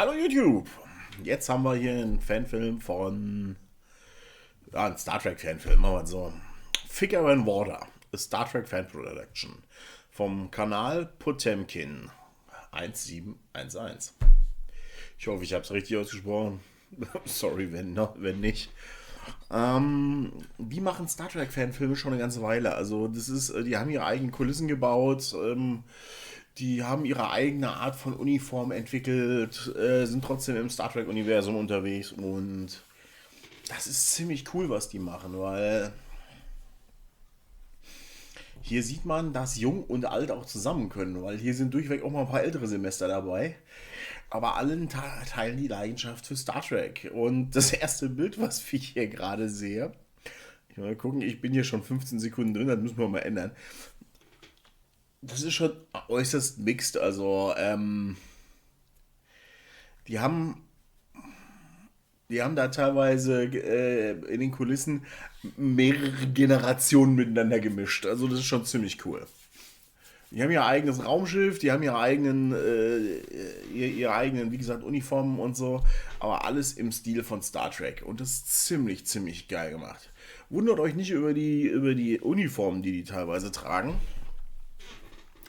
Hallo YouTube! Jetzt haben wir hier einen Fanfilm von. Ja, einen Star Trek Fanfilm, machen wir so. Figure and Water, a Star Trek Fan Production. Vom Kanal Potemkin 1711. Ich hoffe, ich habe es richtig ausgesprochen. Sorry, wenn nicht. Die machen Star Trek Fanfilme schon eine ganze Weile. Also, die haben ihre eigenen Kulissen gebaut. Die haben ihre eigene Art von Uniform entwickelt, sind trotzdem im Star Trek-Universum unterwegs und das ist ziemlich cool, was die machen, weil hier sieht man, dass Jung und Alt auch zusammen können, weil hier sind durchweg auch mal ein paar ältere Semester dabei, aber allen teilen die Leidenschaft für Star Trek. Und das erste Bild, was ich hier gerade sehe, ich mal gucken, ich bin hier schon 15 Sekunden drin, das müssen wir mal ändern. Das ist schon äußerst mixed. Also, die haben, die haben da teilweise in den Kulissen mehrere Generationen miteinander gemischt. Also, das ist schon ziemlich cool. Die haben ihr eigenes Raumschiff, die haben ihre eigenen, wie gesagt, Uniformen und so, aber alles im Stil von Star Trek. Und das ist ziemlich, ziemlich geil gemacht. Wundert euch nicht über die Uniformen, die teilweise tragen.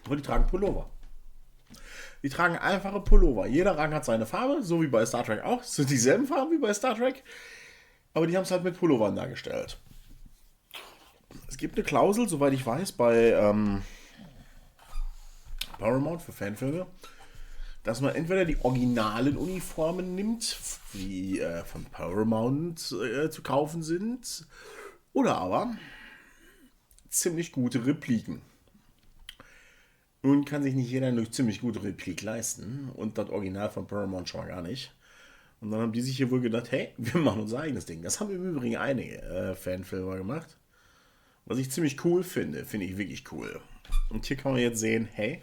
Aber die tragen Pullover. Die tragen einfache Pullover. Jeder Rang hat seine Farbe, so wie bei Star Trek auch. Es sind dieselben Farben wie bei Star Trek. Aber die haben es halt mit Pullovern dargestellt. Es gibt eine Klausel, soweit ich weiß, bei Paramount für Fanfilme, dass man entweder die originalen Uniformen nimmt, die von Paramount zu kaufen sind, oder aber ziemlich gute Repliken. Nun kann sich nicht jeder eine ziemlich gute Replik leisten und das Original von Paramount schon mal gar nicht. Und dann haben die sich hier wohl gedacht, hey, wir machen unser eigenes Ding. Das haben im Übrigen einige Fanfilmer gemacht. Was ich ziemlich cool finde ich wirklich cool. Und hier kann man jetzt sehen, hey,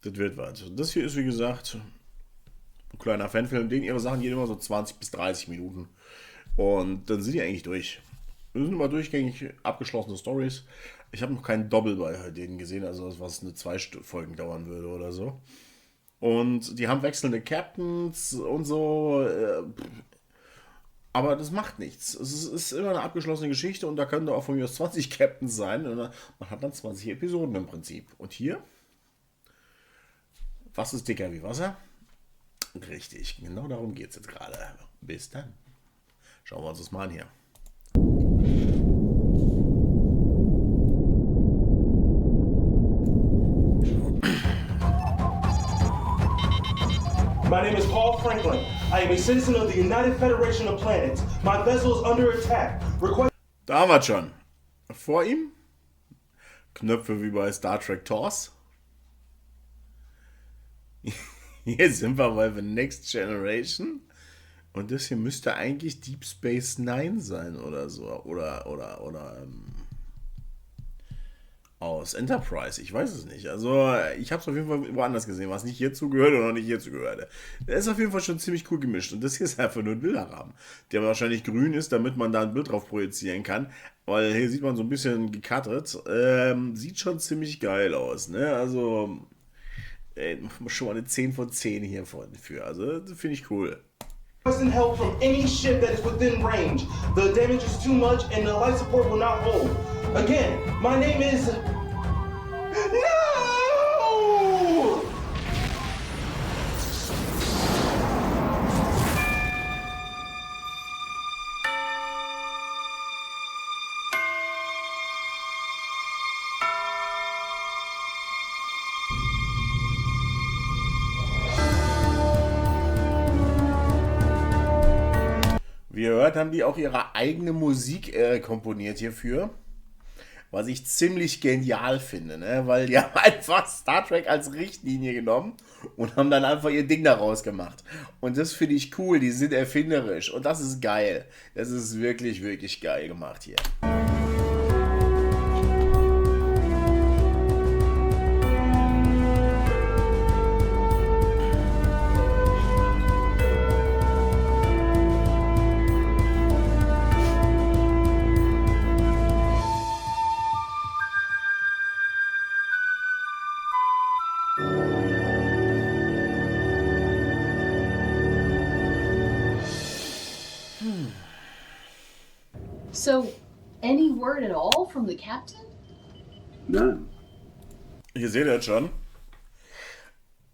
das wird was. Das hier ist, wie gesagt, ein kleiner Fanfilm, den ihre Sachen gehen immer so 20 bis 30 Minuten. Und dann sind die eigentlich durch. Das sind immer durchgängig abgeschlossene Stories. Ich habe noch keinen Doppel bei denen gesehen, also was eine 2 Folgen dauern würde oder so. Und die haben wechselnde Captains und so. Aber das macht nichts. Es ist immer eine abgeschlossene Geschichte und da können da auch von mir aus 20 Captains sein. Und man hat dann 20 Episoden im Prinzip. Und hier, was ist dicker wie Wasser? Richtig, genau darum geht es jetzt gerade. Bis dann. Schauen wir uns das mal an hier. My name is Paul Franklin. I am a citizen of the United Federation of Planets. My vessel is under attack. Da haben wir es schon. Vor ihm Knöpfe wie bei Star Trek TOS. Hier sind wir bei The Next Generation. Und das hier müsste eigentlich Deep Space Nine sein oder so. Oder aus Enterprise. Ich weiß es nicht. Also, ich habe es auf jeden Fall woanders gesehen, was nicht hierzu gehört oder nicht hierzu gehörte. Der ist auf jeden Fall schon ziemlich cool gemischt. Und das hier ist einfach nur ein Bilderrahmen, der wahrscheinlich grün ist, damit man da ein Bild drauf projizieren kann. Weil hier sieht man so ein bisschen gecuttet. Sieht schon ziemlich geil aus. Ne? Also, schon mal eine 10 von 10 hier für. Also, das finde ich cool. Requesting help from any ship that is within range. The damage is too much and the life support will not hold. Again, my name is... No! Wie ihr hört, haben die auch ihre eigene Musik komponiert hierfür. Was ich ziemlich genial finde, ne? Weil die haben einfach Star Trek als Richtlinie genommen und haben dann einfach ihr Ding daraus gemacht. Und das finde ich cool, die sind erfinderisch und das ist geil. Das ist wirklich, wirklich geil gemacht hier. So, any word at all from the captain? None. Hier seht ihr das schon.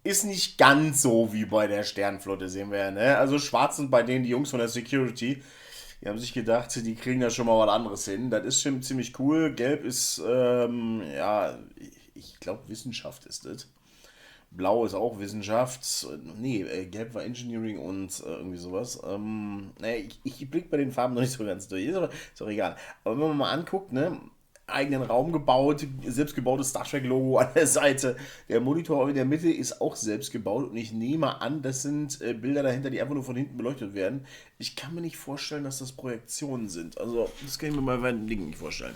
Ist nicht ganz so wie bei der Sternenflotte, sehen wir ja, ne? Also schwarz sind bei denen die Jungs von der Security. Die haben sich gedacht, die kriegen da schon mal was anderes hin. Das ist schon ziemlich cool. Gelb ist, ja, ich glaube Wissenschaft ist das. Blau ist auch Wissenschaft. Nee, gelb war Engineering und irgendwie sowas. Ich blick bei den Farben noch nicht so ganz durch. Ist doch egal. Aber wenn man mal anguckt, ne? Eigenen Raum gebaut, selbstgebautes Star Trek Logo an der Seite. Der Monitor in der Mitte ist auch selbst gebaut und ich nehme an, das sind Bilder dahinter, die einfach nur von hinten beleuchtet werden. Ich kann mir nicht vorstellen, dass das Projektionen sind. Also, das kann ich mir bei meinen Dingen nicht vorstellen.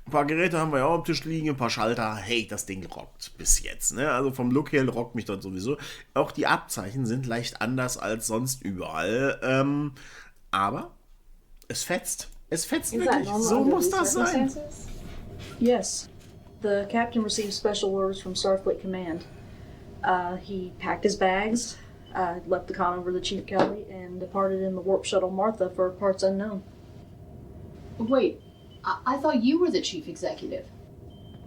Ein paar Geräte haben wir ja auch am Tisch liegen, ein paar Schalter. Hey, das Ding rockt bis jetzt. Ne? Also vom Look her rockt mich dort sowieso. Auch die Abzeichen sind leicht anders als sonst überall. Aber es fetzt. Es fetzt wirklich. So muss das sein. Yes. The captain received special orders from Starfleet Command. He packed his bags, left the con over to Chief Kelly, and departed in the warp shuttle Martha for parts unknown. Wait, I thought you were the chief executive.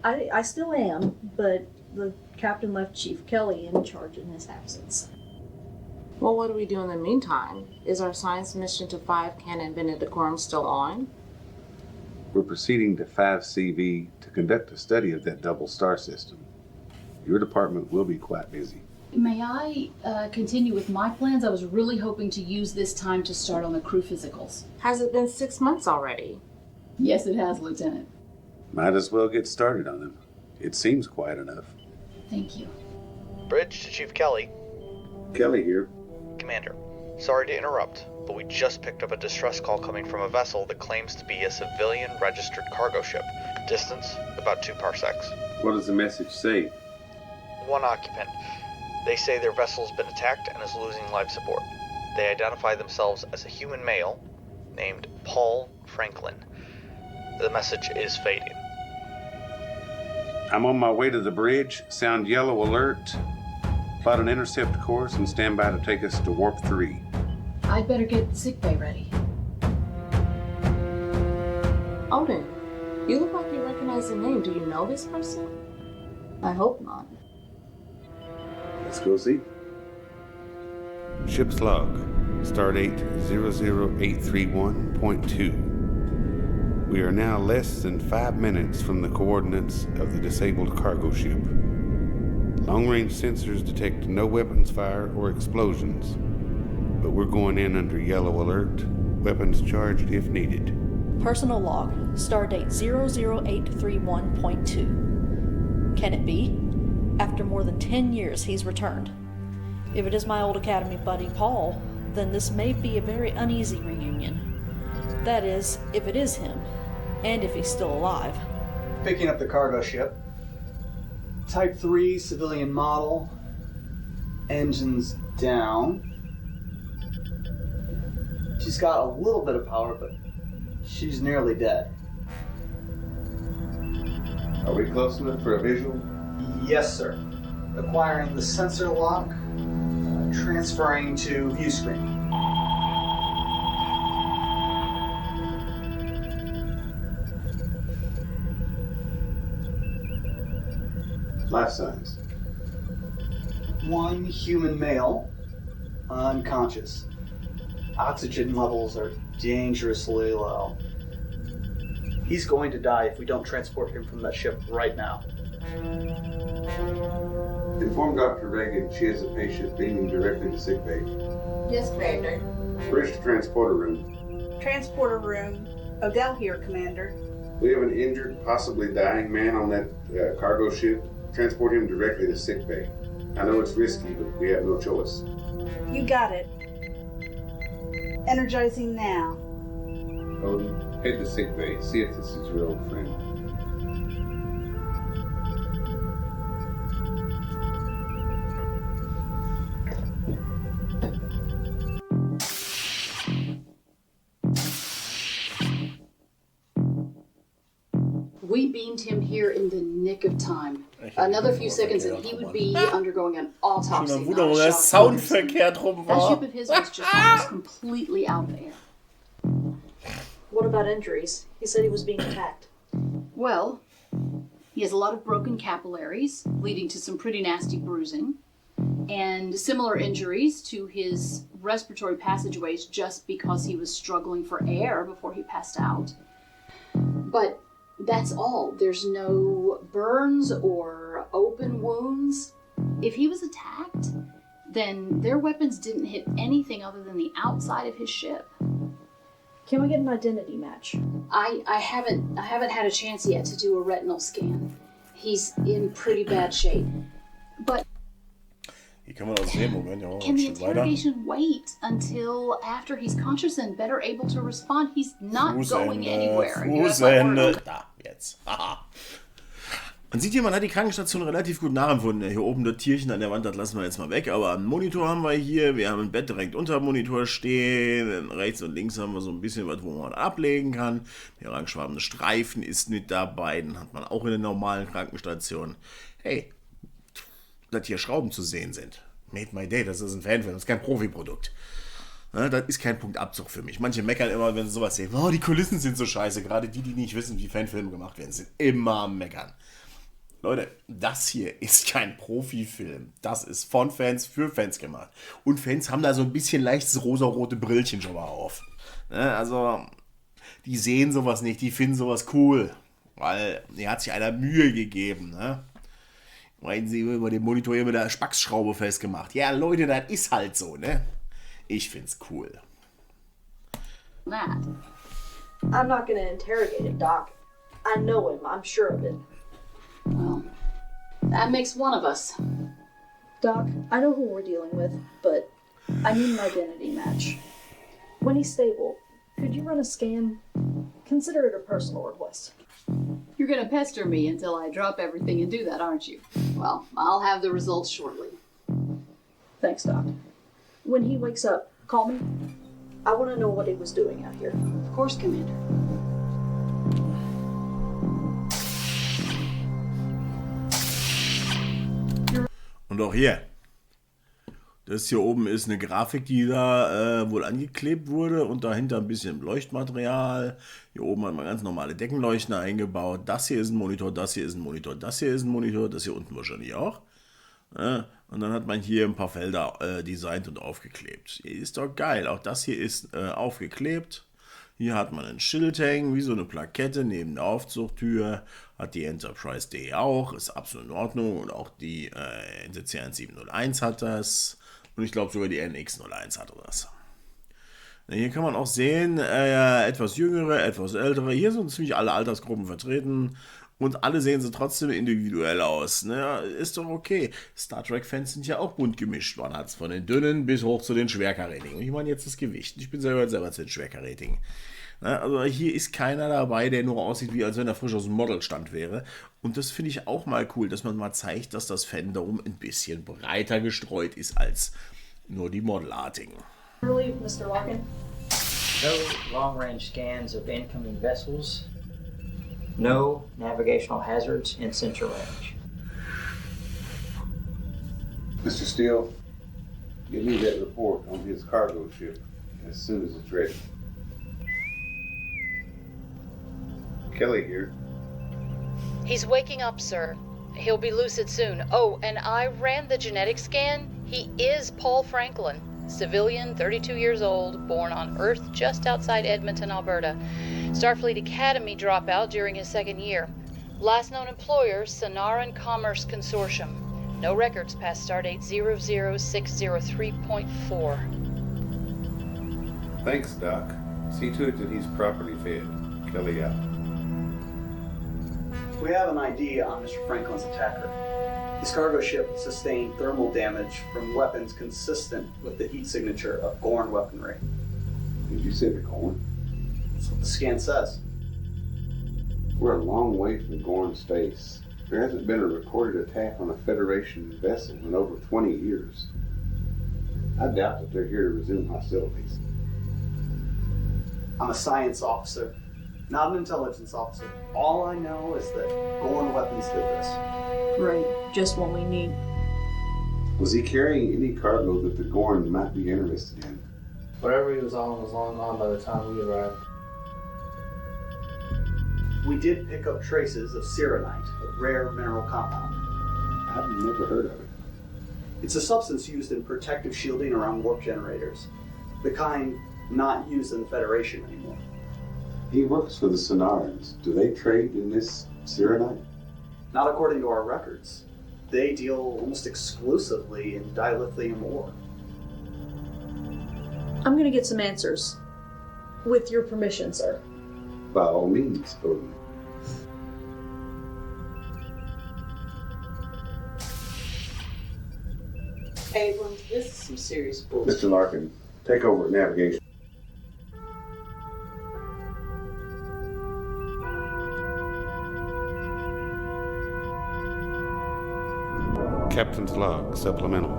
I still am, but the captain left Chief Kelly in charge in his absence. Well, what do we do in the meantime? Is our science mission to 5 Canon Benedicorum still on? We're proceeding to 5CV to conduct a study of that double star system. Your department will be quite busy. May I continue with my plans? I was really hoping to use this time to start on the crew physicals. Has it been 6 months already? Yes, it has, Lieutenant. Might as well get started on them. It seems quiet enough. Thank you. Bridge to Chief Kelly. Kelly here. Commander, sorry to interrupt, but we just picked up a distress call coming from a vessel that claims to be a civilian registered cargo ship. Distance, about 2 parsecs. What does the message say? 1 occupant. They say their vessel's been attacked and is losing life support. They identify themselves as a human male named Paul Franklin. The message is fading. I'm on my way to the bridge. Sound yellow alert. Plot an intercept course and stand by to take us to Warp 3. I'd better get sickbay ready. Odin, you look like you recognize the name. Do you know this person? I hope not. Let's go see. Ship's log. Stardate 00831.2. We are now less than 5 minutes from the coordinates of the disabled cargo ship. Long-range sensors detect no weapons fire or explosions, but we're going in under yellow alert, weapons charged if needed. Personal log, stardate 00831.2. Can it be? After more than 10 years, he's returned. If it is my old Academy buddy Paul, then this may be a very uneasy reunion. That is, if it is him, and if he's still alive. Picking up the cargo ship. Type 3 civilian model. Engines down. She's got a little bit of power, but she's nearly dead. Are we close enough for a visual? Yes, sir. Acquiring the sensor lock. Transferring to view screen. Life signs. 1 human male, unconscious. Oxygen levels are dangerously low. He's going to die if we don't transport him from that ship right now. Inform Dr. Reagan she has a patient leading directly to sickbay. Yes, Commander. Bridge to transporter room. Transporter room. Odell here, Commander. We have an injured, possibly dying man on that cargo ship. Transport him directly to sickbay. I know it's risky, but we have no choice. You got it. Energizing now. Odin, head to sickbay. See if this is your old friend. We beamed him here in the nick of time. Another few seconds and he would be undergoing an autopsy. Schon mal wo der Soundverkehr drum That war. ship of his was just almost completely out of air. What about injuries? He said he was being attacked. Well, he has a lot of broken capillaries, leading to some pretty nasty bruising, and similar injuries to his respiratory passageways just because he was struggling for air before he passed out. But that's all. There's no burns or open wounds. If he was attacked, then their weapons didn't hit anything other than the outside of his ship. Can we get an identity match? I haven't had a chance yet to do a retinal scan. He's in pretty bad shape. But Hier kann man auch sehen, Moment, ja, can the ein Stück weiter. interrogation wait until after he's conscious and better able to respond? He's not going anywhere. Fußende. Da, jetzt. Haha. Man sieht hier, man hat die Krankenstation relativ gut nachempfunden. Hier oben das Tierchen an der Wand, das lassen wir jetzt mal weg. Aber einen Monitor haben wir hier. Wir haben ein Bett direkt unter dem Monitor stehen. Rechts und links haben wir so ein bisschen was, wo man ablegen kann. Der orangefarbene Streifen ist mit dabei. Den hat man auch in den normalen Krankenstationen. Hey, dass hier Schrauben zu sehen sind. Made my day, das ist ein Fanfilm, das ist kein Profiprodukt. Ja, das ist kein Punkt Abzug für mich. Manche meckern immer, wenn sie sowas sehen. Oh, die Kulissen sind so scheiße. Gerade die nicht wissen, wie Fanfilme gemacht werden, sind immer am Meckern. Leute, das hier ist kein Profifilm. Das ist von Fans für Fans gemacht. Und Fans haben da so ein bisschen leichtes rosarote Brillchen schon mal auf. Ne, also, die sehen sowas nicht, die finden sowas cool. Weil hier hat sich einer Mühe gegeben. Ne? Meinen sie über den Monitor hier mit der Spacksschraube festgemacht. Ja, Leute, das ist halt so, ne? Ich find's cool. That. I'm not gonna interrogate him, Doc. I know him, I'm sure of it. Well, that makes one of us. Doc, I know who we're dealing with, but I need an identity match. When he's stable, could you run a scan? Consider it a personal request. You're gonna pester me until I drop everything and do that, aren't you? Well, I'll have the results shortly. Thanks, Doc. When he wakes up, call me. I want to know what he was doing out here. Of course, Commander. Und auch hier. Das hier oben ist eine Grafik, die da wohl angeklebt wurde und dahinter ein bisschen Leuchtmaterial. Hier oben hat man ganz normale Deckenleuchten eingebaut. Das hier ist ein Monitor, das hier ist ein Monitor, das hier ist ein Monitor, das hier unten wahrscheinlich auch. Und dann hat man hier ein paar Felder designt und aufgeklebt. Ist doch geil. Auch das hier ist aufgeklebt. Hier hat man ein Schild hängen, wie so eine Plakette neben der Aufzugtür. Hat die Enterprise D auch, ist absolut in Ordnung. Und auch die NCC 1701 hat das. Und ich glaube sogar die NX01 hatte das. Hier kann man auch sehen, etwas jüngere, etwas ältere. Hier sind ziemlich alle Altersgruppen vertreten. Und alle sehen sie trotzdem individuell aus. Naja, ist doch okay. Star Trek-Fans sind ja auch bunt gemischt. Man hat es von den dünnen bis hoch zu den Schwerkarätigen. Ich meine jetzt das Gewicht. Ich bin selber zu den Schwerkarätigen. Also hier ist keiner dabei, der nur aussieht, wie als wenn er frisch aus dem Modelstand wäre. Und das finde ich auch mal cool, dass man mal zeigt, dass das Fandom ein bisschen breiter gestreut ist als nur die Modelartigen. Relief, Mr. Larkin. No long-range scans of incoming vessels. No navigational hazards in sensor range. Mr. Steele, give me that report on his cargo ship as soon as it's ready. Kelly here. He's waking up, sir. He'll be lucid soon. Oh, and I ran the genetic scan. He is Paul Franklin, civilian, 32 years old, born on Earth just outside Edmonton, Alberta. Starfleet Academy dropout during his second year. Last known employer, Sonaran Commerce Consortium. No records past stardate 00603.4. Thanks, Doc. See to it that he's properly fed. Kelly out. We have an ID on Mr. Franklin's attacker. His cargo ship sustained thermal damage from weapons consistent with the heat signature of Gorn weaponry. Did you say the Gorn? That's what the scan says. We're a long way from Gorn space. There hasn't been a recorded attack on a Federation vessel in over 20 years. I doubt that they're here to resume hostilities. I'm a science officer, not an intelligence officer. All I know is that Gorn weapons did this. Great, just what we need. Was he carrying any cargo that the Gorn might be interested in? Whatever he was on was long gone by the time we arrived. We did pick up traces of Suraniis, a rare mineral compound. I've never heard of it. It's a substance used in protective shielding around warp generators, the kind not used in the Federation anymore. He works for the Suraniis. Do they trade in this Suraniis? Not according to our records. They deal almost exclusively in dilithium ore. I'm gonna get some answers. With your permission, sir. By all means, Odin. Abrams, this is some serious bullshit. Mr. Larkin, take over navigation. Captain's log supplemental.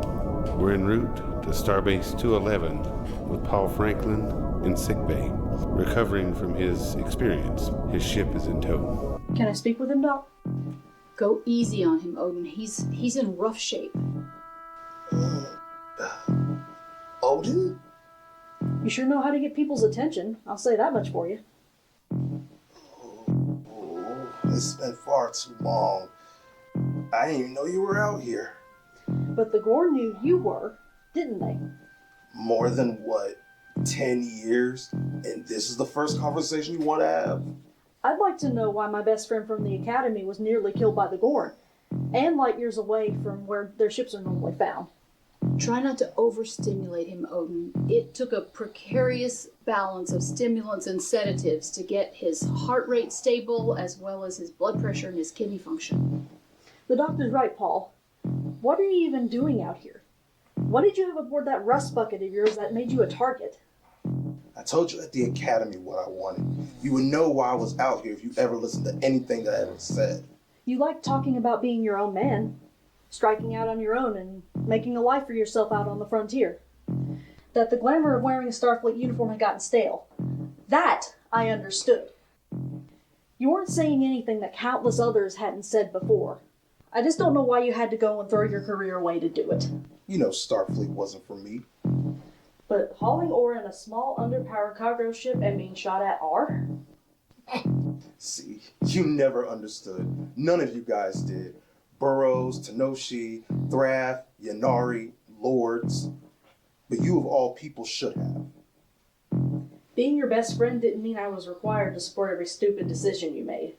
We're en route to Starbase 211 with Paul Franklin in sickbay, recovering from his experience. His ship is in tow. Can I speak with him, Doc? Go easy on him, Odin. He's in rough shape. Odin? You sure know how to get people's attention. I'll say that much for you. It's been far too long. I didn't even know you were out here. But the Gorn knew you were, didn't they? More than what, 10 years? And this is the first conversation you want to have? I'd like to know why my best friend from the Academy was nearly killed by the Gorn, and light years away from where their ships are normally found. Try not to overstimulate him, Odin. It took a precarious balance of stimulants and sedatives to get his heart rate stable, as well as his blood pressure and his kidney function. The doctor's right, Paul. What are you even doing out here? What did you have aboard that rust bucket of yours that made you a target? I told you at the Academy what I wanted. You would know why I was out here if you ever listened to anything that I ever said. You like talking about being your own man, striking out on your own and making a life for yourself out on the frontier. That the glamour of wearing a Starfleet uniform had gotten stale. That I understood. You weren't saying anything that countless others hadn't said before. I just don't know why you had to go and throw your career away to do it. You know Starfleet wasn't for me. But hauling ore in a small, underpowered cargo ship and being shot at are? See, you never understood. None of you guys did. Burroughs, Tenoshi, Thrath, Yanari, Lords. But you of all people should have. Being your best friend didn't mean I was required to support every stupid decision you made.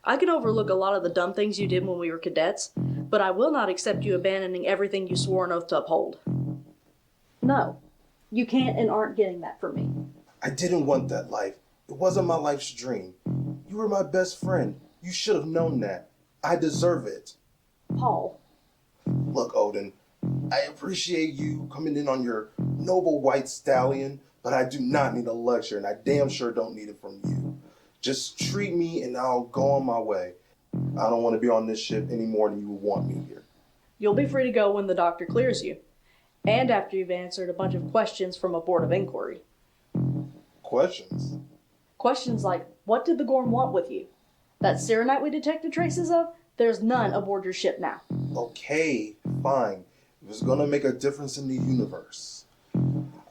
I can overlook a lot of the dumb things you did when we were cadets, but I will not accept you abandoning everything you swore an oath to uphold. No, you can't and aren't getting that from me. I didn't want that life. It wasn't my life's dream. You were my best friend. You should have known that. I deserve it. Paul. Look, Odin, I appreciate you coming in on your noble white stallion, but I do not need a lecture, and I damn sure don't need it from you. Just treat me and I'll go on my way. I don't want to be on this ship any more than you would want me here. You'll be free to go when the doctor clears you, and after you've answered a bunch of questions from a board of inquiry. Questions? Questions like, what did the Gorn want with you? That Suraniis we detected traces of? There's none aboard your ship now. Okay, fine. It was going to make a difference in the universe.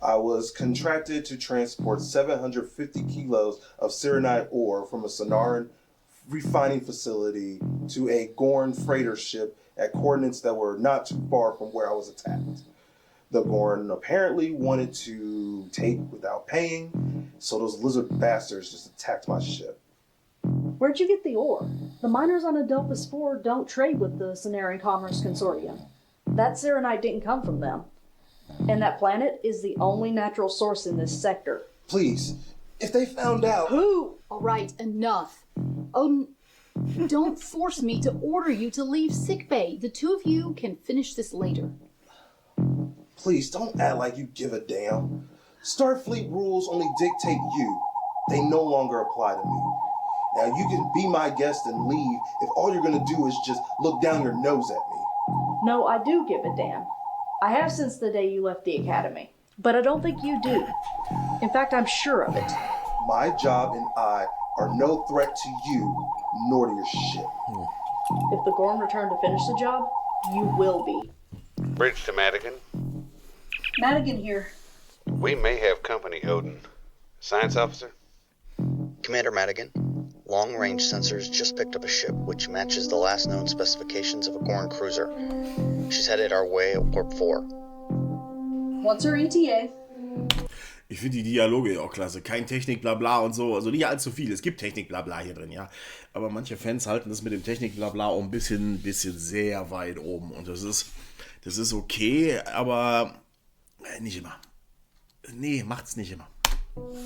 I was contracted to transport 750 kilos of Suraniis ore from a Sonaran refining facility to a Gorn freighter ship at coordinates that were not too far from where I was attacked. The Gorn apparently wanted to take without paying, so those lizard bastards just attacked my ship. Where'd you get the ore? The miners on Adelphus 4 don't trade with the Sonaran Commerce Consortium. That Suraniis didn't come from them. And that planet is the only natural source in this sector. Please, if they found out... Who? All right, enough. Odin, don't force me to order you to leave sickbay. The two of you can finish this later. Please, don't act like you give a damn. Starfleet rules only dictate you. They no longer apply to me. Now, you can be my guest and leave if all you're going to do is just look down your nose at me. No, I do give a damn. I have since the day you left the Academy. But I don't think you do. In fact, I'm sure of it. My job and I are no threat to you, nor to your ship. If the Gorn return to finish the job, you will be. Bridge to Madigan. Madigan here. We may have company, Odin. Science officer? Commander Madigan, long-range sensors just picked up a ship which matches the last known specifications of a Gorn cruiser. She's headed our way at Warp 4. What's her ETA? Ich finde die Dialoge ja auch klasse. Kein Technik-Blabla und so. Also nicht allzu viel. Es gibt Technik-Blabla hier drin, ja. Aber manche Fans halten das mit dem Technik-Blabla auch ein bisschen sehr weit oben. Und das ist okay, aber nicht immer. Nee, macht's nicht immer.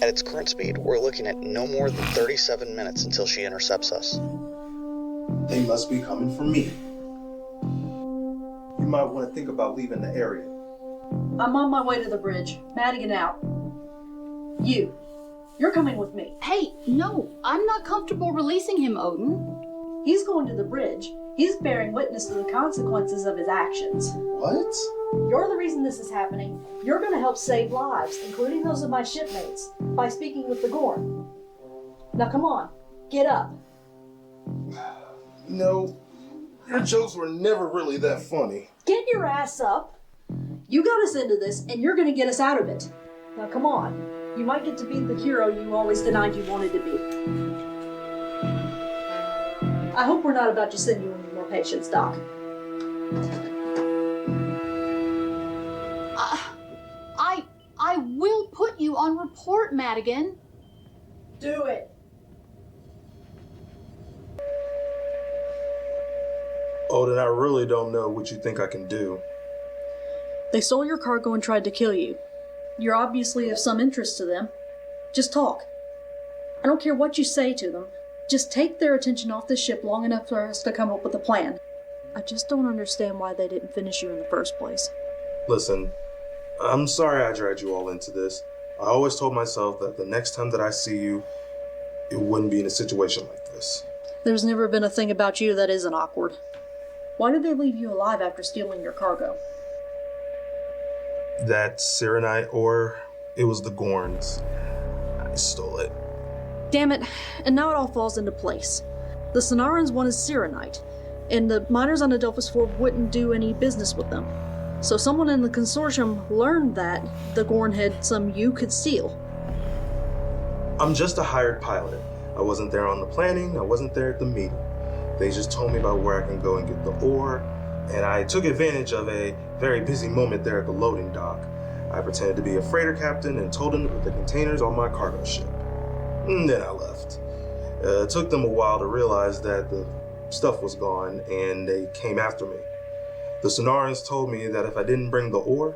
At its current speed, we're looking at no more than 37 minutes until she intercepts us. They must be coming for me. You might want to think about leaving the area. I'm on my way to the bridge. Madigan out. You're coming with me. Hey, no, I'm not comfortable releasing him, Odin. He's going to the bridge. He's bearing witness to the consequences of his actions. What? You're the reason this is happening. You're going to help save lives, including those of my shipmates, by speaking with the Gorn. Now come on, get up. No, your jokes were never really that funny. Get your ass up. You got us into this, and you're going to get us out of it. Now come on. You might get to be the hero you always denied you wanted to be. I hope we're not about to send you any more patients, Doc. I will put you on report, Madigan. Do it. Odin, I really don't know what you think I can do. They stole your cargo and tried to kill you. You're obviously of some interest to them. Just talk. I don't care what you say to them. Just take their attention off this ship long enough for us to come up with a plan. I just don't understand why they didn't finish you in the first place. Listen, I'm sorry I dragged you all into this. I always told myself that the next time that I see you, it wouldn't be in a situation like this. There's never been a thing about you that isn't awkward. Why did they leave you alive after stealing your cargo? That Suraniis, or it was the Gorns. I stole it. Damn it, and now it all falls into place. The Sonarans wanted Suraniis, and the miners on Adelphus 4 wouldn't do any business with them. So someone in the consortium learned that the Gorn had some you could steal. I'm just a hired pilot. I wasn't there on the planning, I wasn't there at the meeting. They just told me about where I can go and get the ore, and I took advantage of a very busy moment there at the loading dock. I pretended to be a freighter captain and told them to put the containers on my cargo ship. And then I left. It took them a while to realize that the stuff was gone, and they came after me. The Sonarans told me that if I didn't bring the ore,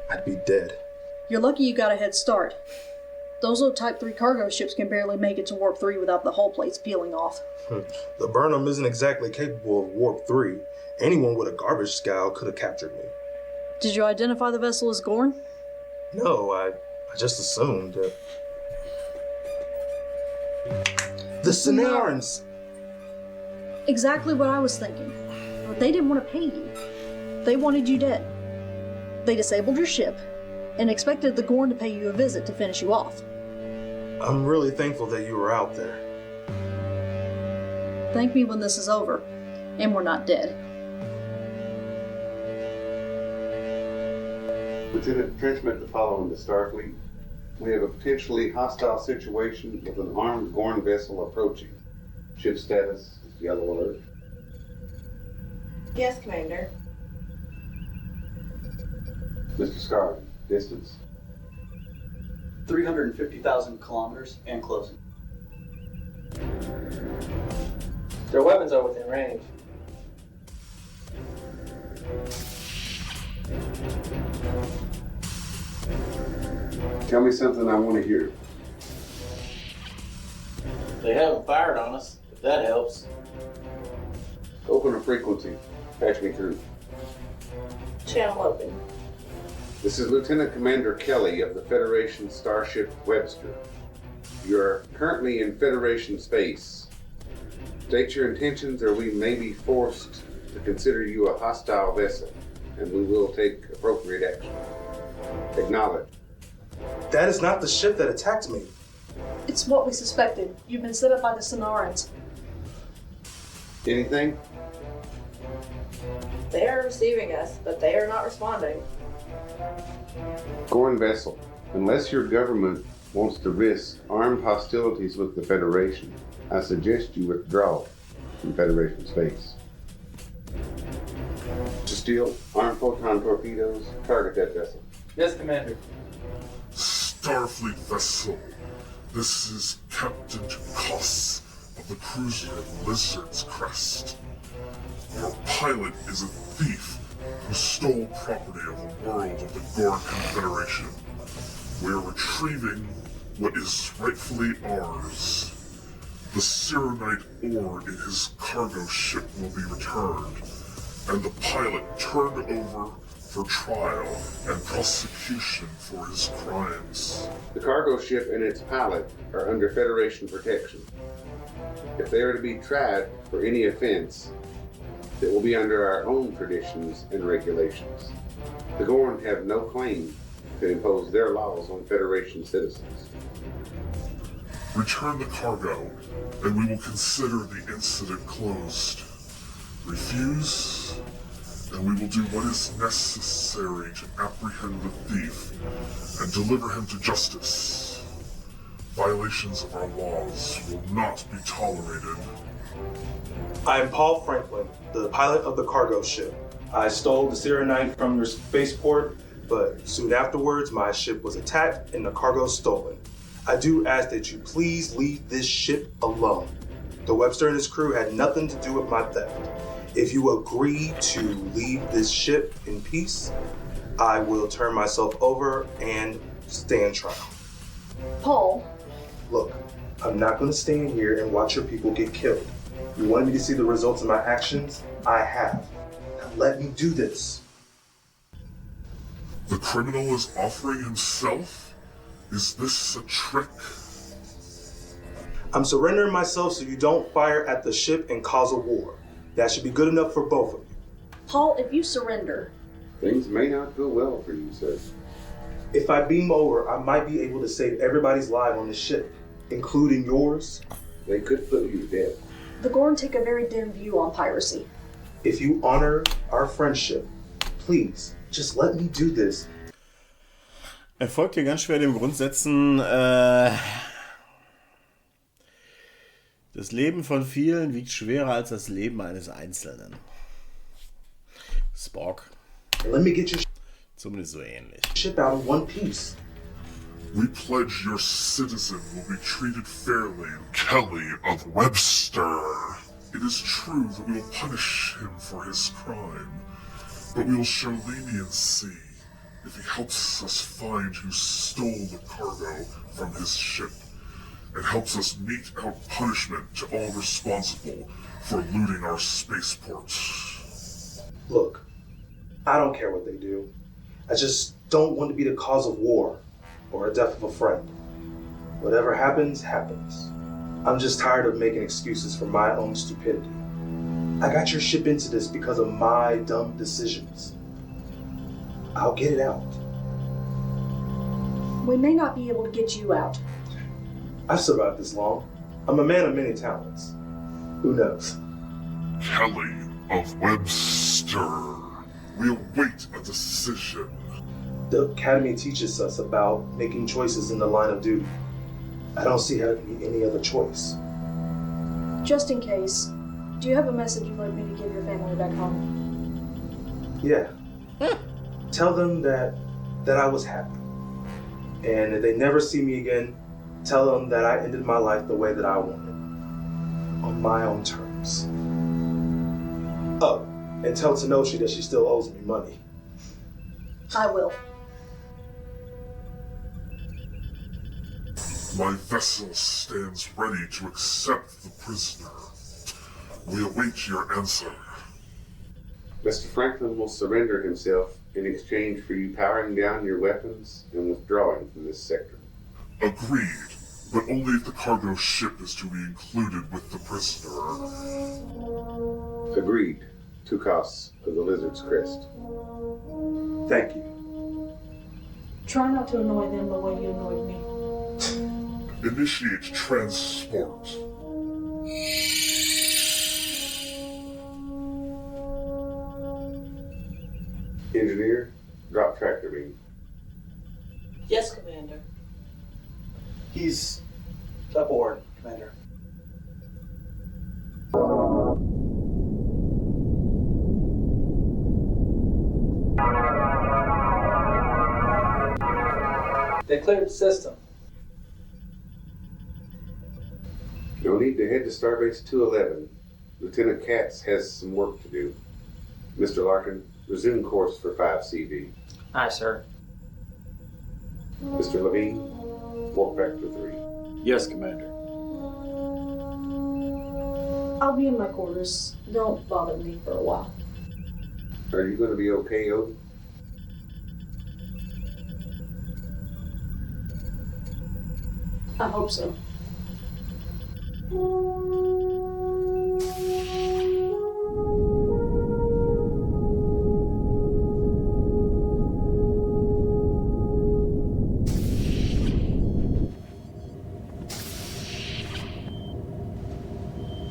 I'd be dead. You're lucky you got a head start. Those old Type 3 cargo ships can barely make it to Warp 3 without the hull plates peeling off. The Burnham isn't exactly capable of Warp 3. Anyone with a garbage scow could have captured me. Did you identify the vessel as Gorn? No, I just assumed that... The Sonarans! Exactly what I was thinking. But they didn't want to pay you. They wanted you dead. They disabled your ship and expected the Gorn to pay you a visit to finish you off. I'm really thankful that you were out there. Thank me when this is over and we're not dead. Lieutenant, transmit the following to Starfleet. We have a potentially hostile situation with an armed Gorn vessel approaching. Ship status is yellow alert. Yes, Commander. Mr. Scar, distance? 350,000 kilometers and closing. Their weapons are within range. Tell me something I want to hear. They haven't fired on us, if that helps. Open a frequency. Patch me through. Channel open. This is Lieutenant Commander Kelly of the Federation Starship Webster. You're currently in Federation space. State your intentions or we may be forced to consider you a hostile vessel, and we will take appropriate action. Acknowledge. That is not the ship that attacked me. It's what we suspected. You've been set up by the Sonarans. Anything? They are receiving us, but they are not responding. Gorn vessel, unless your government wants to risk armed hostilities with the Federation, I suggest you withdraw from Federation space. To steal armed photon torpedoes, target that vessel. Yes, Commander. Starfleet vessel, this is Captain Tukos of the cruiser Lizard's Crest. Your pilot is a thief who stole property of the world of the Gorn Confederation. We are retrieving what is rightfully ours. The Suraniis ore in his cargo ship will be returned, and the pilot turned over for trial and prosecution for his crimes. The cargo ship and its pilot are under Federation protection. If they are to be tried for any offense, it will be under our own traditions and regulations. The Gorn have no claim to impose their laws on Federation citizens. Return the cargo, and we will consider the incident closed. Refuse, and we will do what is necessary to apprehend the thief and deliver him to justice. Violations of our laws will not be tolerated. I am Paul Franklin, the pilot of the cargo ship. I stole the Suraniis from your spaceport, but soon afterwards my ship was attacked and the cargo stolen. I do ask that you please leave this ship alone. The Webster and his crew had nothing to do with my theft. If you agree to leave this ship in peace, I will turn myself over and stand trial. Paul. Look, I'm not going to stand here and watch your people get killed. You wanted me to see the results of my actions? I have. Now let me do this. The criminal is offering himself? Is this a trick? I'm surrendering myself so you don't fire at the ship and cause a war. That should be good enough for both of you. Paul, if you surrender... Things may not go well for you, sir. If I beam over, I might be able to save everybody's life on the ship, including yours. They could put you to death. The Gorn take a very dim view on piracy. If you honor our friendship, please, just let me do this. Er folgt hier ganz schwer dem Grundsätzen, das Leben von vielen wiegt schwerer als das Leben eines Einzelnen. Spock. Let me get your Zumindest so ähnlich. ship out in one piece. We pledge your citizen will be treated fairly. Kelly of Webster. It is true that we will punish him for his crime, but we will show leniency if he helps us find who stole the cargo from his ship and helps us mete out punishment to all responsible for looting our spaceport. Look, I don't care what they do. I just don't want to be the cause of war or a death of a friend. Whatever happens, happens. I'm just tired of making excuses for my own stupidity. I got your ship into this because of my dumb decisions. I'll get it out. We may not be able to get you out. I've survived this long. I'm a man of many talents. Who knows? Kelly of Webster. We await a decision. The Academy teaches us about making choices in the line of duty. I don't see how it can be any other choice. Just in case, do you have a message you'd like me to give your family back home? Yeah. Tell them that I was happy. And if they never see me again, tell them that I ended my life the way that I wanted. On my own terms. Oh, and tell Tenoshi that she still owes me money. I will. My vessel stands ready to accept the prisoner. We await your answer. Mr. Franklin will surrender himself in exchange for you powering down your weapons and withdrawing from this sector. Agreed, but only if the cargo ship is to be included with the prisoner. Agreed. Tukos of the Lizard's Crest. Thank you. Try not to annoy them the way you annoyed me. Initiate transport. Engineer, drop tractor beam. Yes, Commander. He's aboard, Commander. They cleared the system. You'll need to head to Starbase 211. Lieutenant Katz has some work to do. Mr. Larkin, resume course for 5CV. Aye, sir. Mr. Levine, walk back to 3. Yes, Commander. I'll be in my quarters. Don't bother me for a while. Are you going to be okay, Odin? I hope so.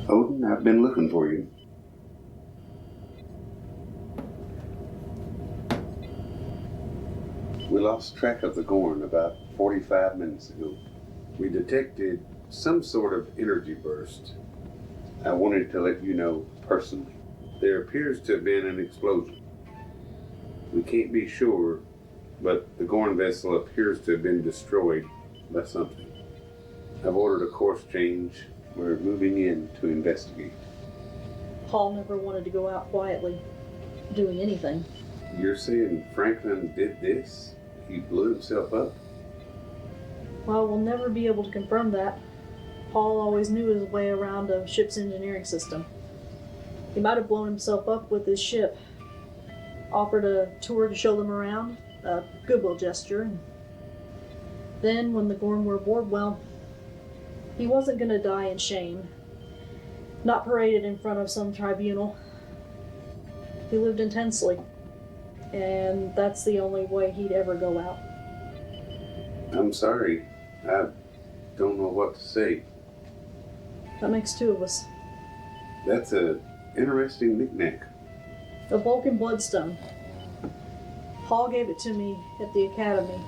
Odin, I've been looking for you. We lost track of the Gorn about 45 minutes ago. We detected some sort of energy burst. I wanted to let you know personally. There appears to have been an explosion. We can't be sure, but the Gorn vessel appears to have been destroyed by something. I've ordered a course change. We're moving in to investigate. Paul never wanted to go out quietly, doing anything. You're saying Franklin did this? He blew himself up? Well, we'll never be able to confirm that. Paul always knew his way around a ship's engineering system. He might have blown himself up with his ship. Offered a tour to show them around, a goodwill gesture. And then, when the Gorn were aboard, well, he wasn't going to die in shame. Not paraded in front of some tribunal. He lived intensely. And that's the only way he'd ever go out. I'm sorry. I don't know what to say. That makes two of us. That's an interesting knick-knack. The Vulcan Bloodstone. Paul gave it to me at the academy.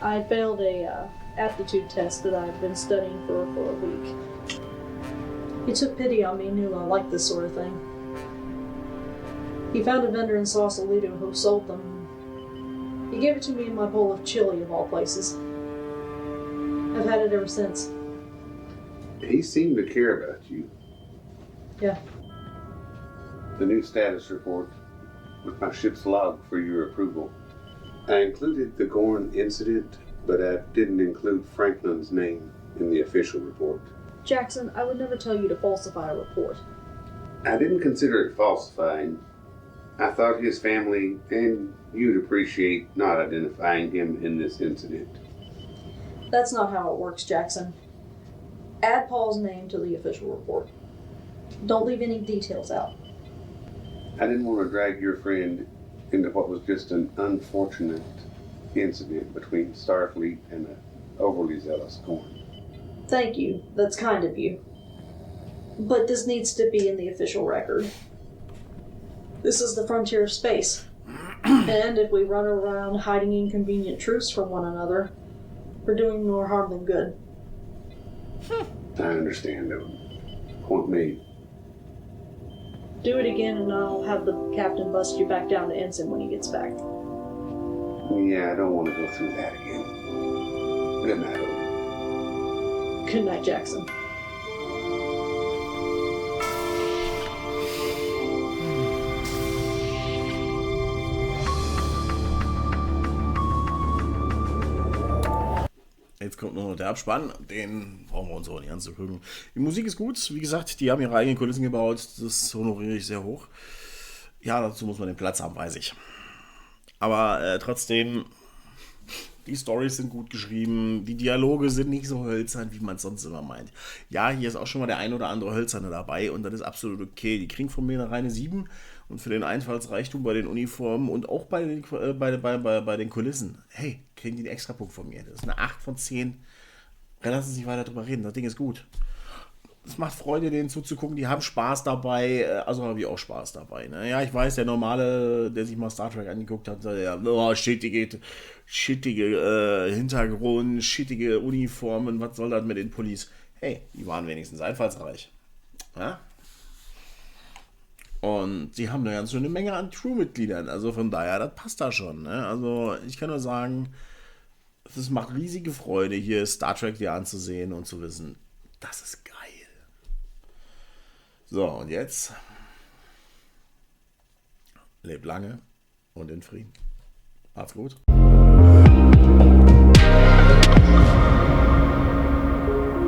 I had failed a aptitude test that I'd been studying for a week. He took pity on me, knew I liked this sort of thing. He found a vendor in Sausalito who sold them. He gave it to me in my bowl of chili, of all places. I've had it ever since. He seemed to care about you. Yeah. The new status report with my ship's log for your approval. I included the Gorn incident, but I didn't include Franklin's name in the official report. Jackson, I would never tell you to falsify a report. I didn't consider it falsifying. I thought his family and you'd appreciate not identifying him in this incident. That's not how it works, Jackson. Add Paul's name to the official report. Don't leave any details out. I didn't want to drag your friend into what was just an unfortunate incident between Starfleet and an overly zealous Gorn. Thank you. That's kind of you. But this needs to be in the official record. This is the frontier of space. And if we run around hiding inconvenient truths from one another, we're doing more harm than good. I understand, though. Point made. Do it again and I'll have the captain bust you back down to ensign when he gets back. Yeah, I don't want to go through that again. Good night, Owen. Good night, Jackson. Jetzt kommt nur noch der Abspann, den brauchen wir uns auch nicht anzugucken. Die Musik ist gut, wie gesagt, die haben ihre eigenen Kulissen gebaut, das honoriere ich sehr hoch. Ja, dazu muss man den Platz haben, weiß ich. Aber trotzdem, die Storys sind gut geschrieben, die Dialoge sind nicht so hölzern, wie man es sonst immer meint. Ja, hier ist auch schon mal der ein oder andere Hölzerne dabei und das ist absolut okay. Die kriegen von mir eine reine 7 und für den Einfallsreichtum bei den Uniformen und auch bei den Kulissen, hey, kriegen die einen Extrapunkt von mir. Das ist eine 8 von 10. Da lassen Sie nicht weiter drüber reden, das Ding ist gut. Es macht Freude, denen zuzugucken, die haben Spaß dabei, also habe ich auch Spaß dabei. Ne? Ja, ich weiß, der Normale, der sich mal Star Trek angeguckt hat, der schittige Hintergrund, schittige Uniformen, was soll das mit den Pullis? Hey, die waren wenigstens einfallsreich. Ja? Und sie haben eine ganz schöne Menge an Crewmitgliedern, also von daher, das passt da schon. Ne? Also ich kann nur sagen, Es macht riesige Freude, hier Star Trek dir anzusehen und zu wissen, das ist geil. So, und jetzt lebt lange und in Frieden. Macht's gut.